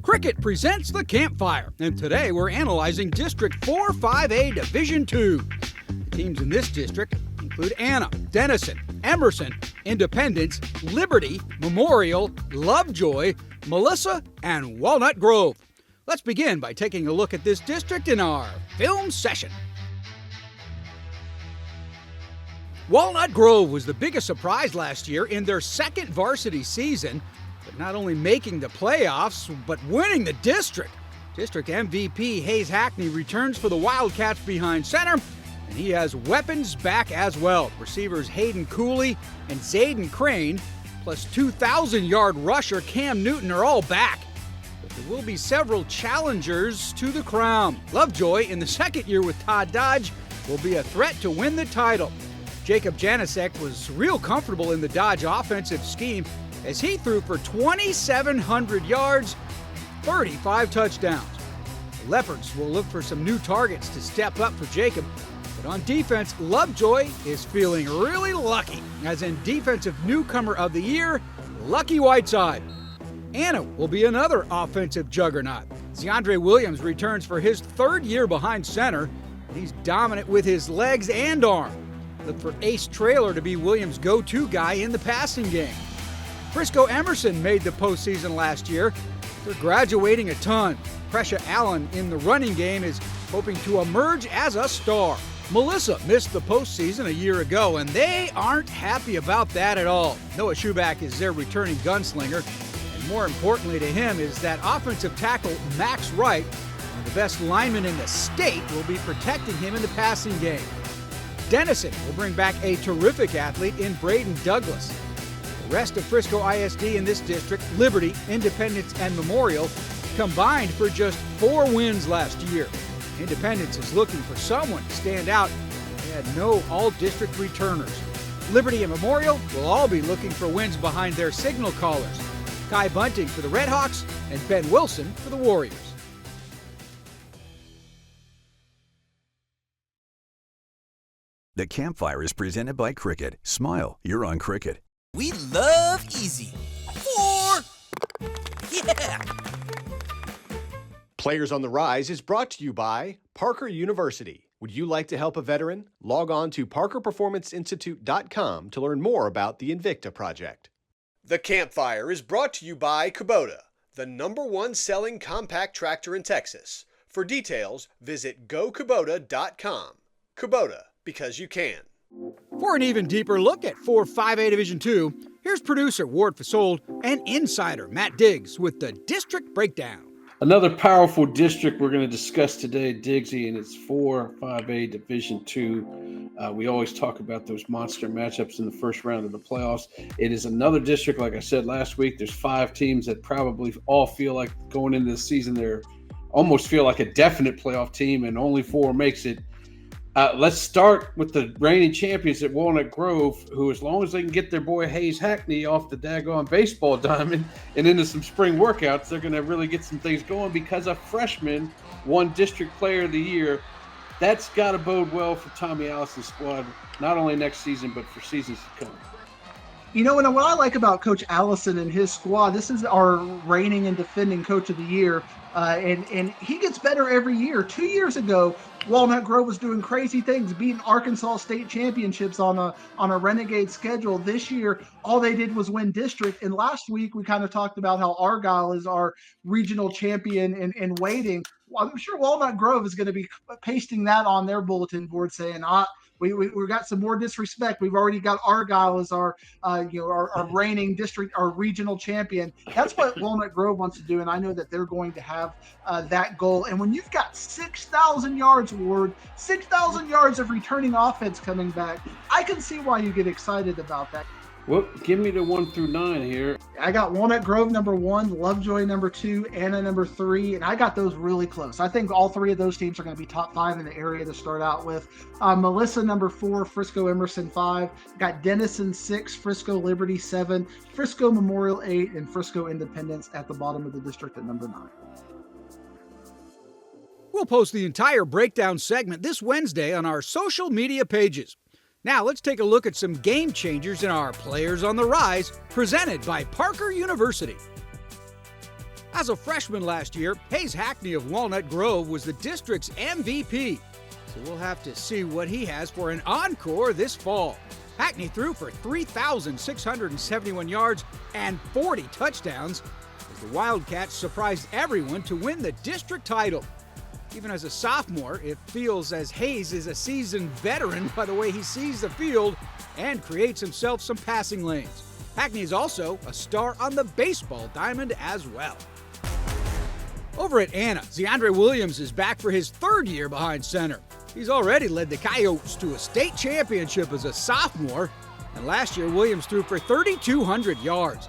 Cricket presents The Campfire, and today we're analyzing District 4-5A Division 2. The teams in this district include Anna, Denison, Emerson, Independence, Liberty, Memorial, Lovejoy, Melissa, and Walnut Grove. Let's begin by taking a look at this district in our film session. Walnut Grove was the biggest surprise last year in their second varsity season, but not only making the playoffs, but winning the district. District MVP Hayes Hackney returns for the Wildcats behind center, and he has weapons back as well. Receivers Hayden Cooley and Zayden Crane, plus 2,000-yard rusher Cam Newton are all back. But there will be several challengers to the crown. Lovejoy, in the second year with Todd Dodge, will be a threat to win the title. Jacob Janicek was real comfortable in the Dodge offensive scheme as he threw for 2,700 yards, 35 touchdowns. The Leopards will look for some new targets to step up for Jacob, but on defense, Lovejoy is feeling really lucky, as in Defensive Newcomer of the Year, Lucky Whiteside. Anna will be another offensive juggernaut. DeAndre Williams returns for his third year behind center, and he's dominant with his legs and arm. Look for Ace Traylor to be Williams' go-to guy in the passing game. Frisco Emerson made the postseason last year. They're graduating a ton. Presha Allen in the running game is hoping to emerge as a star. Melissa missed the postseason a year ago, and they aren't happy about that at all. Noah Schuback is their returning gunslinger, and more importantly to him is that offensive tackle Max Wright, one of the best linemen in the state, will be protecting him in the passing game. Denison will bring back a terrific athlete in Braden Douglas. The rest of Frisco ISD in this district, Liberty, Independence, and Memorial, combined for just 4 wins last year. Independence is looking for someone to stand out. They had no all-district returners. Liberty and Memorial will all be looking for wins behind their signal callers. Kai Bunting for the Redhawks and Ben Wilson for the Warriors. The Campfire is presented by Cricket. Smile, you're on Cricket. We love easy. 4. Yeah. Players on the Rise is brought to you by Parker University. Would you like to help a veteran? Log on to parkerperformanceinstitute.com to learn more about the Invicta Project. The Campfire is brought to you by Kubota, the #1 selling compact tractor in Texas. For details, visit gokubota.com. Kubota, because you can. For an even deeper look at 4-5A Division 2, here's producer Ward Fasold and insider Matt Diggs with the District Breakdown. Another powerful district we're going to discuss today, Diggsy, and it's 4-5A Division 2. We always talk about those monster matchups in the first round of the playoffs. It is another district, like I said last week, there's 5 teams that probably all feel like going into the season, they're almost feel like a definite playoff team, and only 4 makes it. Let's start with the reigning champions at Walnut Grove, who, as long as they can get their boy Hayes Hackney off the daggone baseball diamond and into some spring workouts, they're going to really get some things going because a freshman won District Player of the Year. That's got to bode well for Tommy Allison's squad, not only next season, but for seasons to come. You know, and what I like about Coach Allison and his squad, this is our reigning and defending Coach of the Year, and he gets better every year. 2 years ago, Walnut Grove was doing crazy things, beating Arkansas State championships on a renegade schedule. This year, all they did was win district. And last week, we kind of talked about how Argyle is our regional champion in waiting. Well, I'm sure Walnut Grove is going to be pasting that on their bulletin board, saying, we got some more disrespect. We've already got Argyle as our reigning district, our regional champion. That's what Walnut Grove wants to do, and I know that they're going to have that goal. And when you've got 6,000 yards, Ward, 6,000 yards of returning offense coming back, I can see why you get excited about that. Well, give me the 1 through 9 here. I got Walnut Grove #1, Lovejoy #2, Anna #3, and I got those really close. I think all 3 of those teams are going to be top 5 in the area to start out with. Melissa #4, Frisco Emerson 5, got Denison 6, Frisco Liberty 7, Frisco Memorial 8, and Frisco Independence at the bottom of the district at #9. We'll post the entire breakdown segment this Wednesday on our social media pages. Now let's take a look at some game changers in our Players on the Rise, presented by Parker University. As a freshman last year, Hayes Hackney of Walnut Grove was the district's MVP. So we'll have to see what he has for an encore this fall. Hackney threw for 3,671 yards and 40 touchdowns as the Wildcats surprised everyone to win the district title. Even as a sophomore, it feels as Hayes is a seasoned veteran by the way he sees the field and creates himself some passing lanes. Hackney is also a star on the baseball diamond as well. Over at Anna, Zeandre Williams is back for his third year behind center. He's already led the Coyotes to a state championship as a sophomore, and last year Williams threw for 3,200 yards.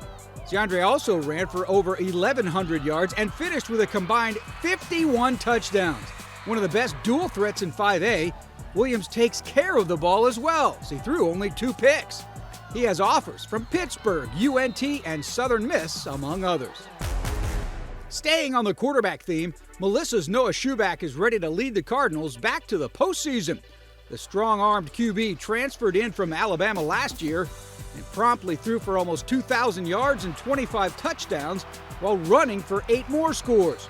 Zeandre also ran for over 1,100 yards and finished with a combined 51 touchdowns. One of the best dual threats in 5A, Williams takes care of the ball as well, as he threw only 2 picks. He has offers from Pittsburgh, UNT, and Southern Miss, among others. Staying on the quarterback theme, Melissa's Noah Schuback is ready to lead the Cardinals back to the postseason. The strong-armed QB transferred in from Alabama last year and promptly threw for almost 2,000 yards and 25 touchdowns while running for 8 more scores.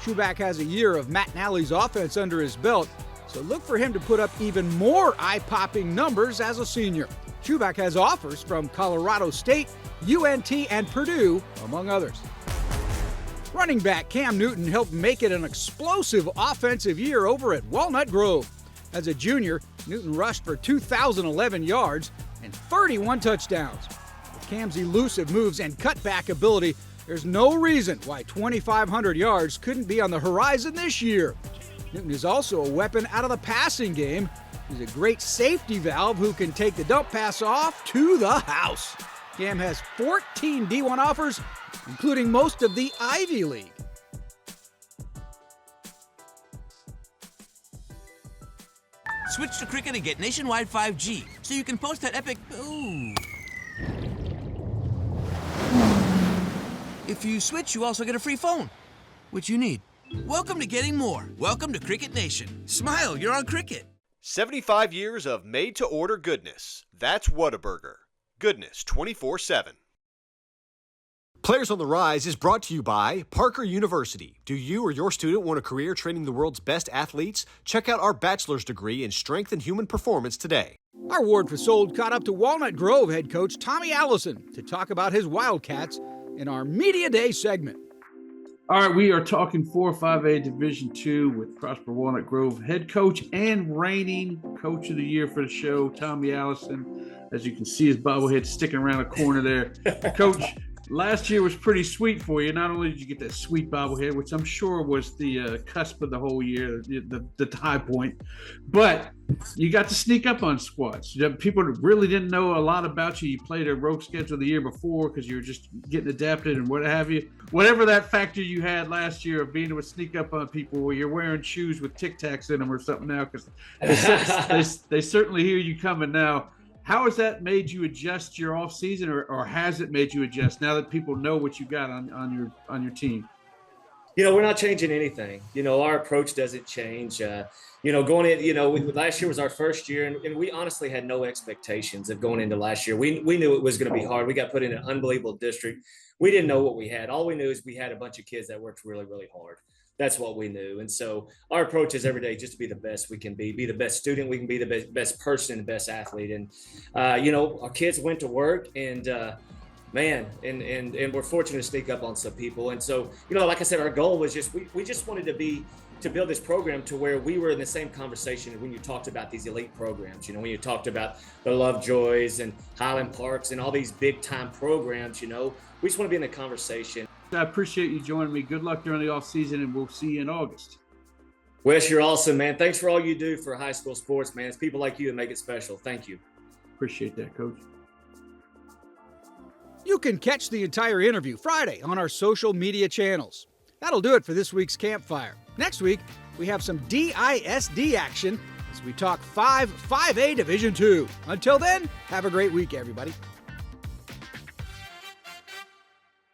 Schuback has a year of Matt Nally's offense under his belt, so look for him to put up even more eye-popping numbers as a senior. Schuback has offers from Colorado State, UNT, and Purdue, among others. Running back Cam Newton helped make it an explosive offensive year over at Walnut Grove. As a junior, Newton rushed for 2,011 yards and 31 touchdowns. With Cam's elusive moves and cutback ability, there's no reason why 2,500 yards couldn't be on the horizon this year. Newton is also a weapon out of the passing game. He's a great safety valve who can take the dump pass off to the house. Cam has 14 D1 offers, including most of the Ivy League. Switch to Cricket and get nationwide 5G, so you can post that epic ooh. If you switch, you also get a free phone, which you need. Welcome to getting more. Welcome to Cricket Nation. Smile, you're on Cricket. 75 years of made-to-order goodness. That's Whataburger. Goodness 24/7. Players on the Rise is brought to you by Parker University. Do you or your student want a career training the world's best athletes? Check out our bachelor's degree in strength and human performance today. Our Ward for Sold caught up to Walnut Grove head coach Tommy Allison to talk about his Wildcats in our Media Day segment. All right, we are talking 4-5A Division II with Prosper Walnut Grove head coach and reigning coach of the year for the show, Tommy Allison. As you can see, his bobblehead sticking around the corner there. Coach, last year was pretty sweet for you. Not only did you get that sweet bobblehead, which I'm sure was the cusp of the whole year, the high point, but you got to sneak up on squads. People really didn't know a lot about you. You played a rogue schedule the year before because you were just getting adapted and what have you. Whatever that factor you had last year of being able to sneak up on people where you're wearing shoes with Tic Tacs in them or something now, because they certainly hear you coming now. How has that made you adjust your off season, or has it made you adjust now that people know what you got on your team? We're not changing anything. Our approach doesn't change. Going in, last year was our first year, and we honestly had no expectations of going into last year. We knew it was going to be hard. We got put in an unbelievable district. We didn't know what we had. All we knew is we had a bunch of kids that worked really, really hard. That's what we knew. And so our approach is every day just to be the best we can be the best student we can be, the best person, the best athlete. And, our kids went to work and, and we're fortunate to sneak up on some people. And so, like I said, our goal was just, we just wanted to build this program to where we were in the same conversation when you talked about these elite programs, when you talked about the Lovejoys and Highland Parks and all these big time programs, we just want to be in the conversation. I appreciate you joining me. Good luck during the off season, and we'll see you in August. Wes, you're awesome, man. Thanks for all you do for high school sports, man. It's people like you that make it special. Thank you. Appreciate that, Coach. You can catch the entire interview Friday on our social media channels. That'll do it for this week's Campfire. Next week, we have some DISD action as we talk 5A Division II. Until then, have a great week, everybody.